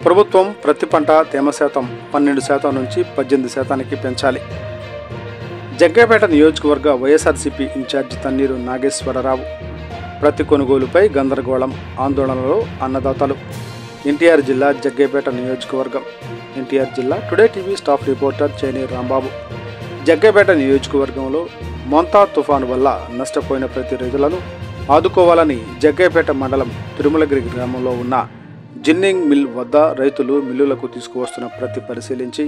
ప్రభుత్వం ప్రతి పంట తేమ శాతం 12% నుంచి 18%కి పెంచాలి. జగ్గయ్యపేట నియోజకవర్గ వైఎస్ఆర్సీపీ ఇన్ఛార్జి తన్నీరు నాగేశ్వరరావు. ప్రతి కొనుగోలుపై గందరగోళం, ఆందోళనలో అన్నదాతలు. ఎన్టీఆర్ జిల్లా జగ్గయ్యపేట నియోజకవర్గం. ఎన్టీఆర్ జిల్లా today TV staff reporter Cheni Rambabu. Jaggayyapeta నియోజకవర్గంలో మోంతా తుఫాను వల్ల నష్టపోయిన ప్రతి రైతులను ఆదుకోవాలని జగ్గయ్యపేట మండలం తిరుమలగిరి గ్రామంలో ఉన్న జిన్నింగ్ మిల్ వద్ద రైతులు మిల్లులకు తీసుకువస్తున్న ప్రతి పరిశీలించి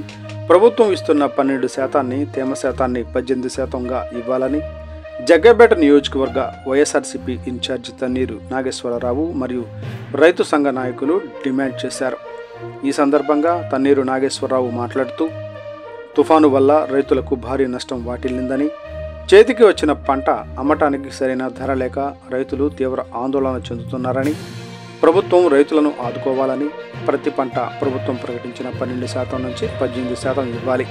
ప్రభుత్వం ఇస్తున్న 12% తేమ శాతాన్ని 18%గా ఇవ్వాలని జగ్గయ్యపేట నియోజకవర్గ వైఎస్ఆర్సీపీ ఇన్ఛార్జి తన్నీరు నాగేశ్వరరావు మరియు రైతు సంఘ నాయకులు డిమాండ్ చేశారు. ఈ సందర్భంగా తన్నీరు నాగేశ్వరరావు మాట్లాడుతూ తుఫాను వల్ల రైతులకు భారీ నష్టం వాటిల్లిందని, చేతికి వచ్చిన పంట అమ్మటానికి సరైన ధర లేక రైతులు తీవ్ర ఆందోళన చెందుతున్నారని, ప్రభుత్వం రైతులను ఆదుకోవాలని, ప్రతి పంట ప్రభుత్వం ప్రకటించిన 12% నుంచి 18% ఇవ్వాలి,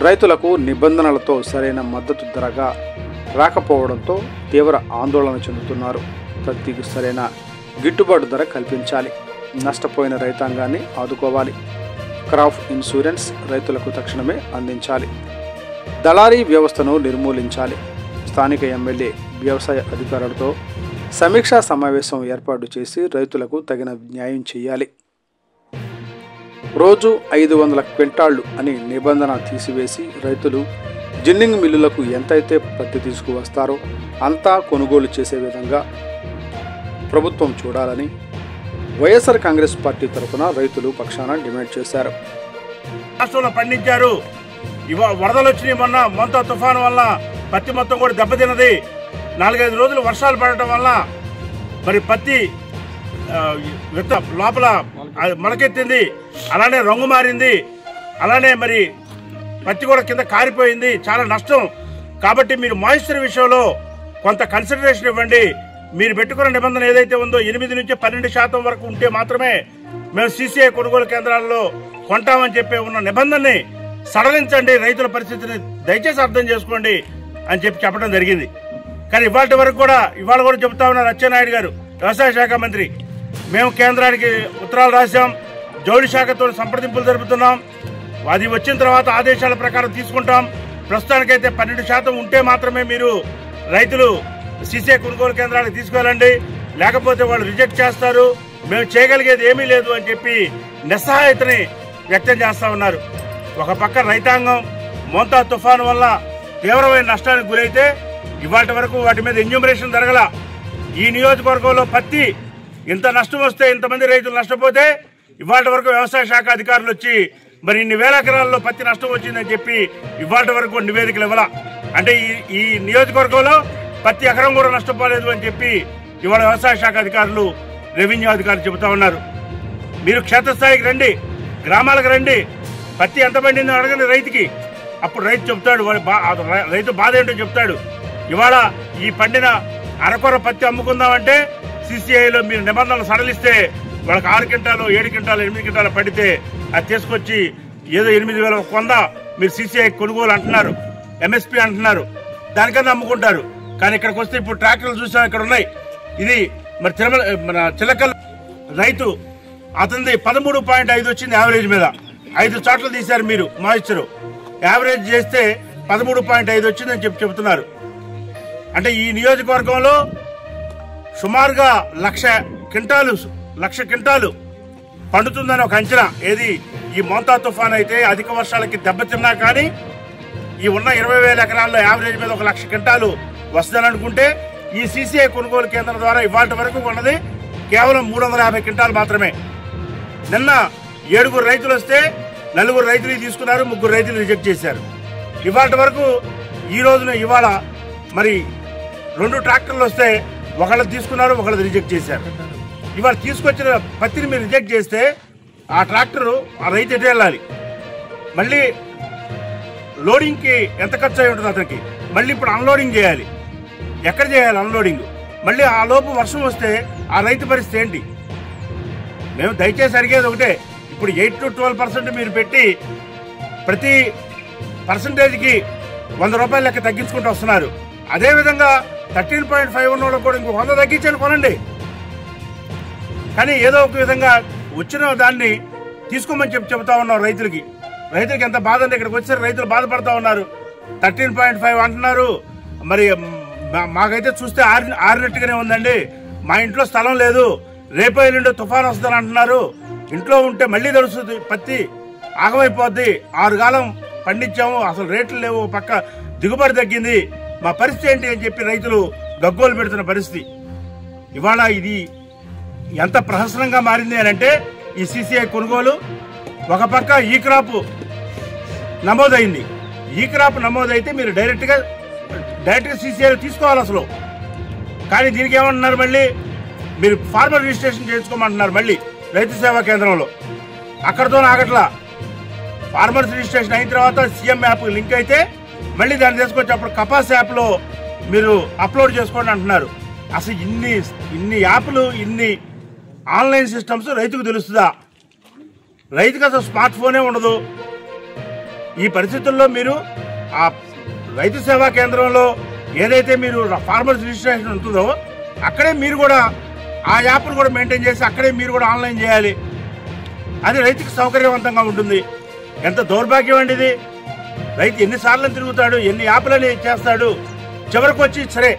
రైతులకు నిబంధనలతో సరైన మద్దతు ధరగా రాకపోవడంతో తీవ్ర ఆందోళన చెందుతున్నారు. ప్రతికి సరైన గిట్టుబాటు ధర కల్పించాలి, నష్టపోయిన రైతాంగాన్ని ఆదుకోవాలి, క్రాప్ ఇన్సూరెన్స్ రైతులకు తక్షణమే అందించాలి, దళారీ వ్యవస్థను నిర్మూలించాలి, స్థానిక ఎమ్మెల్యే వ్యవసాయ అధికారులతో సమీక్షా సమావేశం ఏర్పాటు చేసి రైతులకు తగిన న్యాయం చేయాలి. రోజు 500 క్వింటాళ్లు అని నిబంధన తీసివేసి రైతులు జిన్నింగ్ మిల్లులకు ఎంతైతే పత్తి తీసుకువస్తారో అంతా కొనుగోలు చేసే విధంగా ప్రభుత్వం చూడాలని వైఎస్ఆర్ కాంగ్రెస్ పార్టీ తరఫున రైతులు పక్షాన డిమాండ్ చేశారు. రాష్ట్రంలో పండించారు. వరదలు వచ్చినాయి. మొన్న మోంతా తుఫాను వల్ల పత్తి మొత్తం కూడా దెబ్బతిన్నది. 4-5 రోజులు వర్షాలు పడటం వల్ల మరి పత్తి లోపల మొలకెత్తింది, అలానే రంగు మారింది, అలానే మరి పత్తి కూడా కింద కారిపోయింది. చాలా నష్టం. కాబట్టి మీరు మాయిశ్చర్ విషయంలో కొంత కన్సిడరేషన్ ఇవ్వండి. మీరు పెట్టుకున్న నిబంధన ఏదైతే ఉందో 8 నుంచి 12% వరకు ఉంటే మాత్రమే మేము CCI కొనుగోలు కేంద్రాల్లో కొంటామని చెప్పి ఉన్న నిబంధనని సడలించండి, రైతుల పరిస్థితిని దయచేసి అర్థం చేసుకోండి అని చెప్పడం జరిగింది. కానీ ఇవాళ కూడా చెబుతా ఉన్నారు అచ్చెన్నాయుడు గారు, వ్యవసాయ శాఖ మంత్రి, మేము కేంద్రానికి ఉత్తరాలు రాశాం, జౌళి శాఖతో సంప్రదింపులు జరుపుతున్నాం, అది వచ్చిన తర్వాత ఆదేశాల ప్రకారం తీసుకుంటాం. ప్రస్తుతానికైతే 12% ఉంటే మాత్రమే మీరు రైతులు CCI కొనుగోలు కేంద్రాలకు తీసుకెళ్ళండి, లేకపోతే వాళ్ళు రిజెక్ట్ చేస్తారు, మేము చేయగలిగేది ఏమీ లేదు అని చెప్పి నిస్సహాయతని వ్యక్తం చేస్తా ఉన్నారు. ఒక పక్క రైతాంగం మోంతా తుఫాను వల్ల తీవ్రమైన నష్టానికి గురైతే ఇవాటి వరకు వాటి మీద ఎన్యూమరేషన్ జరగల. ఈ నియోజకవర్గంలో పత్తి ఇంత నష్టం వస్తే, ఇంతమంది రైతులు నష్టపోతే ఇవాటి వరకు వ్యవసాయ శాఖ అధికారులు వచ్చి మరి ఇన్ని వేల ఎకరాల్లో పత్తి నష్టం వచ్చిందని చెప్పి ఇవాటి వరకు నివేదికలు ఇవ్వాల. అంటే ఈ నియోజకవర్గంలో పత్తి ఎకరం కూడా నష్టపోలేదు అని చెప్పి ఇవాళ వ్యవసాయ శాఖ అధికారులు, రెవెన్యూ అధికారులు చెబుతా ఉన్నారు. మీరు క్షేత్రస్థాయికి రండి, గ్రామాలకు రండి, పత్తి ఎంత పండిందో అడగండి రైతుకి. అప్పుడు రైతు చెప్తాడు, రైతు బాధ ఏంటో చెప్తాడు. ఇవాళ ఈ పండిన అరకొర పత్తి అమ్ముకుందామంటే CCIలో మీరు నిబంధనలు సడలిస్తే వాళ్ళకి 6 క్వింటాలు, 7 క్వింటాలు, 8 క్వింటాలు పడితే అది తీసుకొచ్చి ఏదో 8,000 కొంద మీరు CCI కొనుగోలు అంటున్నారు, MSP అంటున్నారు, దానికన్నా అమ్ముకుంటారు. కానీ ఇక్కడికి వస్తే ఇప్పుడు ట్రాక్టర్లు చూసాం, ఇక్కడ ఉన్నాయి. ఇది మరి మన చిలకల్ రైతు, అతనిది 13.5 వచ్చింది యావరేజ్ మీద. 5 చోట్ల తీశారు మీరు మాయిశ్చరు, యావరేజ్ చేస్తే 13.5 వచ్చిందని చెబుతున్నారు. అంటే ఈ నియోజకవర్గంలో సుమారుగా 1,00,000 క్వింటాలు పండుతుందని ఒక అంచనా. ఏది ఈ మోంతా తుఫాన్ అయితే అధిక వర్షాలకి దెబ్బతిన్నా కానీ ఈ ఉన్న 20,000 ఎకరాల్లో యావరేజ్ మీద 1,00,000 క్వింటాలు వస్తుందని అనుకుంటే ఈ CCI కొనుగోలు కేంద్రం ద్వారా ఇవాటి వరకు ఉన్నది కేవలం 350 క్వింటాలు మాత్రమే. నిన్న 7 రైతులు వస్తే 4 రైతులు తీసుకున్నారు, 3 రైతులు రిజెక్ట్ చేశారు. ఇవాటి వరకు ఈ రోజున ఇవాళ మరి 2 ట్రాక్టర్లు వస్తే ఒకళ్ళు తీసుకున్నారు, ఒకళ్ళు రిజెక్ట్ చేశారు. ఇవాళ తీసుకొచ్చిన పత్తిని మీరు రిజెక్ట్ చేస్తే ఆ ట్రాక్టరు ఆ రైతు ఎటు వెళ్ళాలి? మళ్ళీ లోడింగ్కి ఎంత ఖర్చు అయి ఉంటుంది అతనికి? మళ్ళీ ఇప్పుడు అన్లోడింగ్ చేయాలి. ఎక్కడ చేయాలి అన్లోడింగ్? మళ్ళీ ఆ లోపు వర్షం వస్తే ఆ రైతు పరిస్థితి ఏంటి? మేము దయచేసి అడిగేది ఒకటే, ఇప్పుడు 8 to 12% మీరు పెట్టి ప్రతి పర్సంటేజ్కి 100 రూపాయలు లెక్క తగ్గించుకుంటూ వస్తున్నారు. అదేవిధంగా 13.5 ఉన్న కూడా ఇంకో 100 తగ్గించని కొనండి. కానీ ఏదో ఒక విధంగా వచ్చిన దాన్ని తీసుకోమని చెబుతా ఉన్నాం రైతులకి ఎంత బాధ అంటే ఇక్కడికి వచ్చారు రైతులు బాధపడతా ఉన్నారు. 13.5 అంటున్నారు. మరి మాకైతే చూస్తే ఆరినట్టుగానే ఉందండి. మా ఇంట్లో స్థలం లేదు, రేపో ఎల్లుండి తుఫాను వస్తుందని అంటున్నారు. ఇంట్లో ఉంటే మళ్ళీ తడుస్తుంది, పత్తి ఆగమైపోద్ది. 6 కాలం పండించాము, అసలు రేట్లు లేవు, పక్క దిగుబడి తగ్గింది, మా పరిస్థితి ఏంటి అని చెప్పి రైతులు గగ్గోలు పెడుతున్న పరిస్థితి. ఇవాళ ఇది ఎంత ప్రహసనంగా మారింది అని అంటే ఈ సిసిఐ కొనుగోలు. ఒక పక్క ఈ క్రాప్ నమోదైంది. ఈ క్రాప్ నమోదైతే మీరు డైరెక్ట్గా సిసిఐ తీసుకోవాలి అసలు. కానీ దీనికి ఏమంటున్నారు, మళ్ళీ మీరు ఫార్మర్ రిజిస్ట్రేషన్ చేసుకోమంటున్నారు మళ్ళీ రైతు సేవా కేంద్రంలో. అక్కడతో ఆగట్లా. ఫార్మర్స్ రిజిస్ట్రేషన్ అయిన తర్వాత సీఎం యాప్ లింక్ అయితే మళ్ళీ దాన్ని తీసుకొచ్చి అప్పుడు కపాస్ యాప్లో మీరు అప్లోడ్ చేసుకోండి అంటున్నారు. అసలు ఇన్ని యాప్లు, ఇన్ని ఆన్లైన్ సిస్టమ్స్ రైతుకు తెలుస్తుందా? రైతుకు అసలు స్మార్ట్ ఫోనే ఉండదు. ఈ పరిస్థితుల్లో మీరు ఆ రైతు సేవా కేంద్రంలో ఏదైతే మీరు ఫార్మర్స్ రిజిస్ట్రేషన్ ఉంటుందో అక్కడే మీరు కూడా ఆ యాప్ను కూడా మెయింటైన్ చేసి అక్కడే మీరు కూడా ఆన్లైన్ చేయాలి. అది రైతుకు సౌకర్యవంతంగా ఉంటుంది. ఎంత దౌర్భాగ్యం అండి ఇది. రైతు ఎన్నిసార్లు తిరుగుతాడు, ఎన్ని యాప్లని చేస్తాడు. చివరికి వచ్చి సరే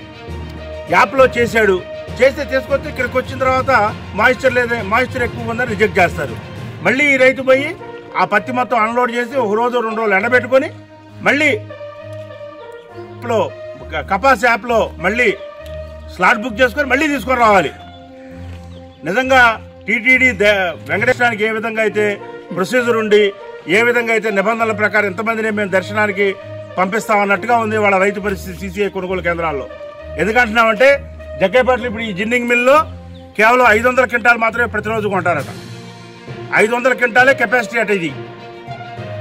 యాప్లో చేశాడు, చేస్తే తీసుకొచ్చి ఇక్కడికి వచ్చిన తర్వాత మాయిశ్చర్ ఎక్కువ ఉందని రిజెక్ట్ చేస్తారు. మళ్ళీ ఈ రైతు పోయి ఆ పత్తి మొత్తం అన్లోడ్ చేసి 1 రోజు 2 రోజులు ఎండబెట్టుకొని మళ్ళీ కపాస్ యాప్లో మళ్ళీ స్లాట్ బుక్ చేసుకొని మళ్ళీ తీసుకొని రావాలి. నిజంగా టీటీడీ వెంకటేశ్వరానికి ఏ విధంగా అయితే ప్రొసీజర్ ఉండి ఏ విధంగా అయితే నిబంధనల ప్రకారం ఎంతమందిని మేము దర్శనానికి పంపిస్తామన్నట్టుగా ఉంది వాళ్ళ రైతు పరిస్థితి సిసిఐ కొనుగోలు కేంద్రాల్లో. ఎందుకంటున్నామంటే జగ్గైపేటలో ఇప్పుడు ఈ జిన్నింగ్ మిల్లో కేవలం 500 క్వింటాలు మాత్రమే ప్రతిరోజు కొంటారట. 500 క్వింటాలే కెపాసిటీ అట. ఇది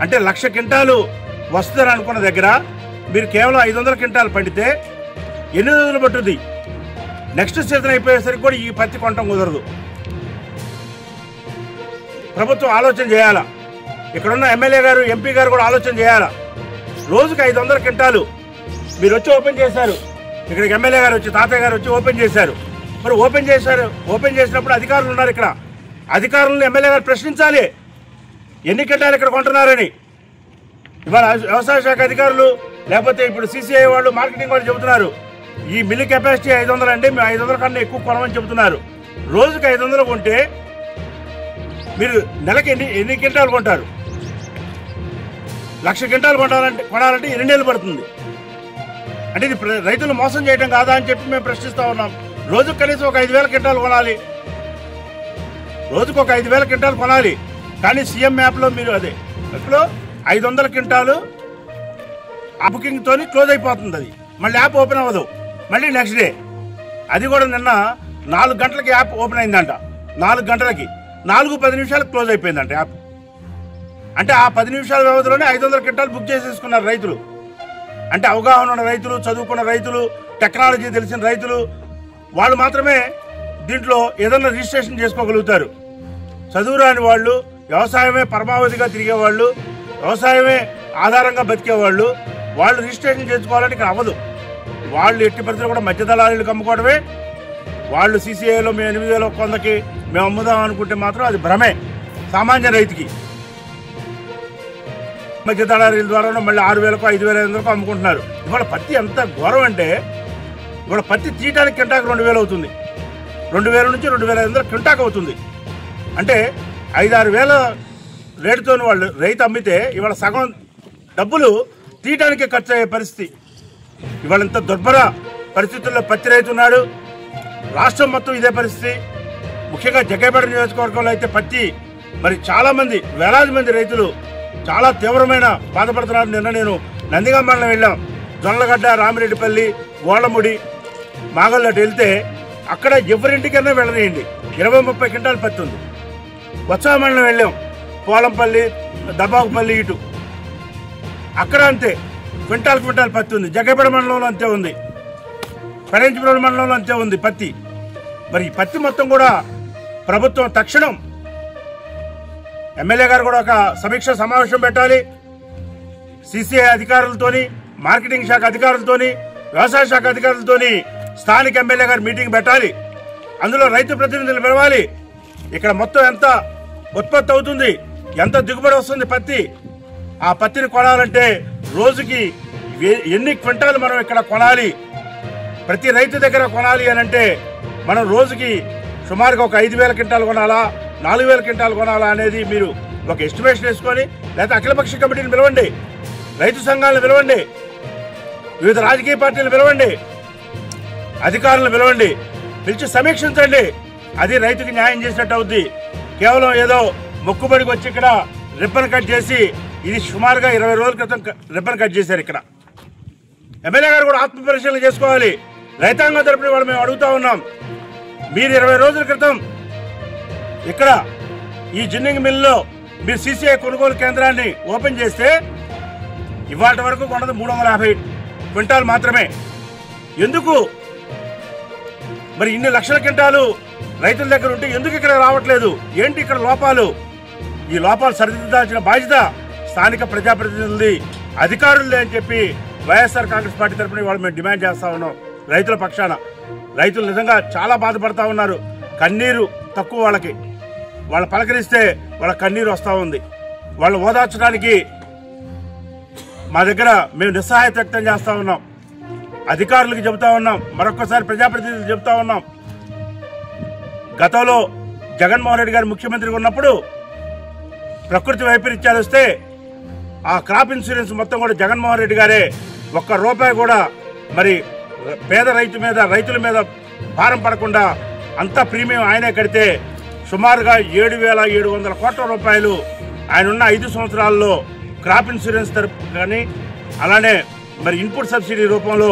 అంటే 1,00,000 క్వింటాలు వస్తుందని అనుకున్న దగ్గర మీరు కేవలం 500 క్వింటాలు పండితే ఎన్ని రోజులు పట్టుద్ది? నెక్స్ట్ సీజన్ అయిపోయేసరికి కూడా ఈ పత్తి కొనటం కుదరదు. ప్రభుత్వం ఆలోచన చేయాలా. ఇక్కడున్న ఎమ్మెల్యే గారు, ఎంపీ గారు కూడా ఆలోచన చేయాలా. రోజుకి 500 క్వింటాలు మీరు వచ్చి ఓపెన్ చేశారు. ఇక్కడికి ఎమ్మెల్యే గారు వచ్చి, తాతయ్య గారు వచ్చి ఓపెన్ చేశారు. మరి ఓపెన్ చేసినప్పుడు అధికారులు ఉన్నారు. ఇక్కడ అధికారులను ఎమ్మెల్యే గారు ప్రశ్నించాలి, ఎన్ని క్వింటాలు ఇక్కడ కొంటున్నారని. ఇవాళ వ్యవసాయ శాఖ అధికారులు లేకపోతే ఇప్పుడు సిసిఐ వాళ్ళు, మార్కెటింగ్ వాళ్ళు చెబుతున్నారు ఈ మిల్లు కెపాసిటీ 500 అండి, మేము 500 కన్నా ఎక్కువ కొనమని చెబుతున్నారు. రోజుకి 500 కొంటే మీరు నెలకి ఎన్ని క్వింటాలు కొంటారు? 1,00,000 క్వింటాలు కొనాలంటే 2 నెలలు పడుతుంది. అంటే ఇది రైతులు మోసం చేయడం కాదా అని చెప్పి మేము ప్రశ్నిస్తా ఉన్నాం. రోజుకు కనీసం ఒక 5,000 క్వింటాలు కొనాలి. రోజుకు ఒక 5,000 క్వింటాలు కొనాలి. కానీ సీఎం యాప్లో మీరు ఇప్పుడు 500 క్వింటాలు ఆ బుకింగ్ తోని క్లోజ్ అయిపోతుంది. అది మళ్ళీ యాప్ ఓపెన్ అవ్వదు. మళ్ళీ నెక్స్ట్ డే అది కూడా నిన్న 4 గంటలకి యాప్ ఓపెన్ అయిందంట. 4 గంటలకి 4:10 నిమిషాలకు క్లోజ్ అయిపోయిందంట యాప్. అంటే ఆ 10 నిమిషాల వ్యవధిలోనే 500 క్వింటాలు బుక్ చేసేసుకున్నారు రైతులు. అంటే అవగాహన ఉన్న రైతులు, చదువుకున్న రైతులు, టెక్నాలజీ తెలిసిన రైతులు వాళ్ళు మాత్రమే దీంట్లో ఏదన్నా రిజిస్ట్రేషన్ చేసుకోగలుగుతారు. చదువు రాని వాళ్ళు, వ్యవసాయమే పరమావధిగా తిరిగేవాళ్ళు, వ్యవసాయమే ఆధారంగా బతికేవాళ్ళు, వాళ్ళు రిజిస్ట్రేషన్ చేసుకోవాలంటే ఇక్కడ అవ్వదు. వాళ్ళు ఎట్టి పరిస్థితులు కూడా మధ్య దళారీలకు అమ్ముకోవడమే. వాళ్ళు సిసిఐలో మేము 8,000 100కి మేము అమ్ముదాం అనుకుంటే మాత్రం అది భ్రమే సామాన్య రైతుకి. మధ్య దళారీల ద్వారా మళ్ళీ 6,000కు 5,500కు అమ్ముకుంటున్నారు. ఇవాళ పత్తి ఎంత ఘోరం అంటే ఇవాళ పత్తి తీయటానికి క్వింటాకు 2,000 అవుతుంది. 2,000 నుంచి 2,500 క్వింటాకు అవుతుంది. అంటే 5-6 వేల రేటుతో వాళ్ళు రైతు అమ్మితే ఇవాళ సగం డబ్బులు తీయటానికి ఖర్చు అయ్యే పరిస్థితి. ఇవాళ ఇంత దుర్భర పరిస్థితుల్లో పత్తి రైతు ఉన్నాడు. రాష్ట్రం మొత్తం ఇదే పరిస్థితి. ముఖ్యంగా జగ్గైపేట నియోజకవర్గంలో అయితే పత్తి మరి చాలా మంది, వేలాది మంది రైతులు చాలా తీవ్రమైన బాధపడుతున్నారు. నిన్న నేను నందిగామ మండలం వెళ్ళాం. జొన్నలగడ్డ, రామిరెడ్డిపల్లి, గోళ్ళముడి, మాగళ్ళటు వెళ్తే అక్కడ ఎవరింటికైనా వెళ్ళనియండి 20-30 క్వింటాలు పత్తి ఉంది. వత్సా మండలం వెళ్ళాం, పోలంపల్లి, దబాకుపల్లి, ఇటు అక్కడ అంతే క్వింటాల్ పత్తి ఉంది. జగ్గైపేట మండలంలో అంతే ఉంది. పెరంచిపురం మండలంలో అంతే ఉంది పత్తి. మరి ఈ పత్తి మొత్తం కూడా ప్రభుత్వం తక్షణం ఎమ్మెల్యే గారు కూడా ఒక సమీక్ష సమావేశం పెట్టాలి. సిసిఐ అధికారులతోని, మార్కెటింగ్ శాఖ అధికారులతోని, వ్యవసాయ శాఖ అధికారులతోని స్థానిక ఎమ్మెల్యే గారు మీటింగ్ పెట్టాలి. అందులో రైతు ప్రతినిధులు పిలవాలి. ఇక్కడ మొత్తం ఎంత ఉత్పత్తి అవుతుంది, ఎంత దిగుబడి వస్తుంది పత్తి. ఆ పత్తిని కొనాలంటే రోజుకి ఎన్ని క్వింటాలు మనం ఇక్కడ కొనాలి, ప్రతి రైతు దగ్గర కొనాలి అని అంటే మనం రోజుకి సుమారుగా ఒక 5,000 క్వింటాలు కొనాలా, 4,000 క్వింటాలు కొనాలా అనేది మీరు ఒక ఎస్టిమేషన్ వేసుకొని, లేకపోతే అఖిలపక్ష కమిటీని పిలవండి, రైతు సంఘాలను పిలవండి, వివిధ రాజకీయ పార్టీలు పిలవండి, అధికారులను పిలవండి, పిలిచి సమీక్షించండి. అది రైతుకి న్యాయం చేసినట్టు అవుద్ది. కేవలం ఏదో మొక్కుబడికి వచ్చి ఇక్కడ రిబ్బన్ కట్ చేసి, ఇది సుమారుగా 20 రోజుల క్రితం రిబ్బన్ కట్ చేశారు. ఇక్కడ ఎమ్మెల్యే గారు కూడా ఆత్మ పరిశీలన చేసుకోవాలి. రైతాంగం తరపున వాళ్ళు మేము అడుగుతా ఉన్నాం, మీరు 20 రోజుల క్రితం ఇక్కడ ఈ జిన్నింగ్ మిల్లో మీరు సీసీఐ కొనుగోలు కేంద్రాన్ని ఓపెన్ చేస్తే ఇవాటి వరకు కొన్నది 350 క్వింటాలు మాత్రమే. ఎందుకు మరి ఇన్ని లక్షల క్వింటాలు రైతుల దగ్గర ఉంటే ఎందుకు ఇక్కడ రావట్లేదు? ఏంటి ఇక్కడ లోపాలు? ఈ లోపాలు సరిదిద్దాల్సిన బాధ్యత స్థానిక ప్రజాప్రతినిధులది, అధికారులదే అని చెప్పి వైఎస్ఆర్ కాంగ్రెస్ పార్టీ తరఫున వాళ్ళు మేము డిమాండ్ చేస్తా ఉన్నాం. రైతుల పక్షాన రైతులు నిజంగా చాలా బాధపడతా ఉన్నారు. కన్నీరు తక్కువ వాళ్ళకి, వాళ్ళు పలకరిస్తే వాళ్ళ కన్నీరు వస్తూ ఉంది. వాళ్ళు ఓదార్చడానికి మా దగ్గర మేము నిస్సహాయత వ్యక్తం చేస్తా ఉన్నాం. అధికారులకు చెబుతా ఉన్నాం, మరొకసారి ప్రజాప్రతినిధులు చెబుతా ఉన్నాం. గతంలో జగన్మోహన్ రెడ్డి గారు ముఖ్యమంత్రిగా ఉన్నప్పుడు ప్రకృతి వైపరీత్యాలు వస్తే ఆ క్రాప్ ఇన్సూరెన్స్ మొత్తం కూడా జగన్మోహన్ రెడ్డి గారే, ₹1 కూడా మరి పేద రైతుల మీద భారం పడకుండా అంతా ప్రీమియం ఆయనే కడితే సుమారుగా 7,700 కోట్ల రూపాయలు ఆయన ఉన్న 5 సంవత్సరాల్లో క్రాప్ ఇన్సూరెన్స్ తరపు కానీ అలానే మరి ఇన్పుట్ సబ్సిడీ రూపంలో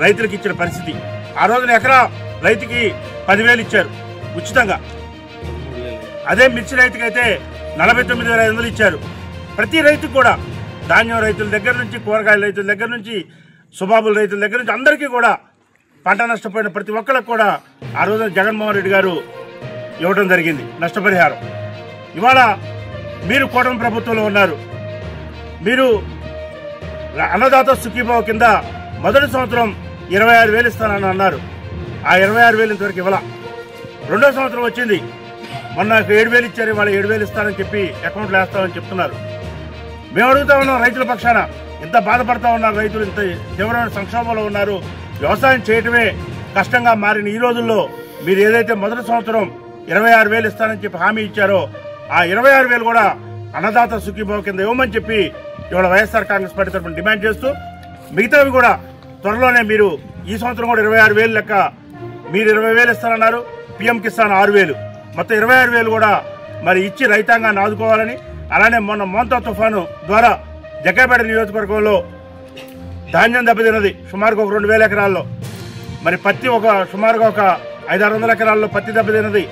రైతులకు ఇచ్చిన పరిస్థితి. ఆ రోజున ఎకరా రైతుకి 10,000 ఇచ్చారు ఉచితంగా. అదే మిర్చి రైతుకైతే 49,500 ఇచ్చారు. ప్రతి రైతుకు కూడా, ధాన్యం రైతుల దగ్గర నుంచి, కూరగాయల రైతుల దగ్గర నుంచి, సుబాబుల రైతుల దగ్గర నుంచి అందరికీ కూడా పంట నష్టపోయిన ప్రతి ఒక్కరికి కూడా ఆ రోజున జగన్మోహన్ రెడ్డి గారు ఇవ్వడం జరిగింది నష్టపరిహారం. ఇవాళ మీరు కూటమి ప్రభుత్వంలో ఉన్నారు, మీరు అన్నదాత సుఖీభావ కింద మొదటి సంవత్సరం 26,000 ఇస్తానని అన్నారు. ఆ 26,000 ఇంతవరకు ఇవ్వాల. రెండో సంవత్సరం వచ్చింది, మొన్న 7,000 ఇచ్చారు, ఇవాళ 7,000 ఇస్తానని చెప్పి అకౌంట్లో వేస్తామని చెప్తున్నారు. మేము అడుగుతా ఉన్నాం రైతుల పక్షాన, ఇంత బాధపడతా ఉన్నారు రైతులు, ఇంత తీవ్రమైన సంక్షోభంలో ఉన్నారు, వ్యవసాయం చేయటమే కష్టంగా మారిన ఈ రోజుల్లో మీరు ఏదైతే మొదటి సంవత్సరం 26,000 ఇస్తానని చెప్పి హామీ ఇచ్చారో ఆ 26,000 కూడా అన్నదాత సుఖీభావ కింద ఇవ్వమని చెప్పి ఇవాళ వైఎస్ఆర్ కాంగ్రెస్ పార్టీ తరఫున డిమాండ్ చేస్తూ, మిగతావి కూడా త్వరలోనే మీరు ఈ సంవత్సరం కూడా 26,000 లెక్క, మీరు 20,000 ఇస్తానన్నారు, పిఎం కిసాన్ 6,000, మొత్తం 26,000 కూడా మరి ఇచ్చి రైతాంగాన్ని ఆదుకోవాలని. అలానే మొన్న మోంతా తుఫాను ద్వారా జగ్గైపేట నియోజకవర్గంలో ధాన్యం దెబ్బతిన్నది సుమారుగా ఒక 2,000 ఎకరాల్లో, మరి పత్తి సుమారుగా ఒక 500-600 ఎకరాల్లో పత్తి దెబ్బతిన్నది,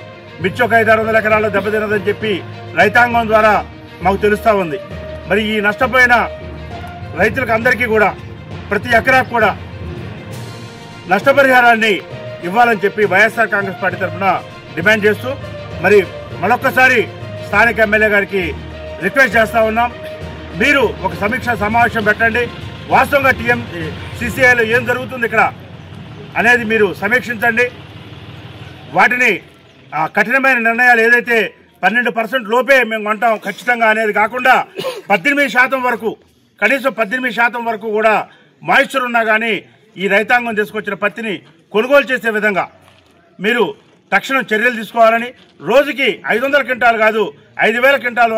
మిర్చి ఒక 500-600 ఎకరాల్లో దెబ్బతిన్నదని చెప్పి రైతాంగం ద్వారా మాకు తెలుస్తా ఉంది. మరి ఈ నష్టపోయిన రైతులకు అందరికీ కూడా ప్రతి ఎకరాకు కూడా నష్టపరిహారాన్ని ఇవ్వాలని చెప్పి వైఎస్ఆర్ కాంగ్రెస్ పార్టీ తరఫున డిమాండ్ చేస్తూ మరి మరొక్కసారి స్థానిక ఎమ్మెల్యే గారికి రిక్వెస్ట్ చేస్తా ఉన్నాం, మీరు ఒక సమీక్ష సమావేశం పెట్టండి, వాస్తవంగా సీసీఐలో ఏం జరుగుతుంది ఇక్కడ అనేది మీరు సమీక్షించండి. వాటిని కఠినమైన నిర్ణయాలు ఏదైతే 12% లోపే మేము కొంటాం ఖచ్చితంగా అనేది కాకుండా 18% వరకు, కనీసం 18% వరకు కూడా మాయిశ్చర్ ఉన్నా కానీ ఈ రైతాంగం తీసుకొచ్చిన పత్తిని కొనుగోలు చేసే విధంగా మీరు తక్షణం చర్యలు తీసుకోవాలని, రోజుకి 500 క్వింటాలు కాదు 5,000 క్వింటాలు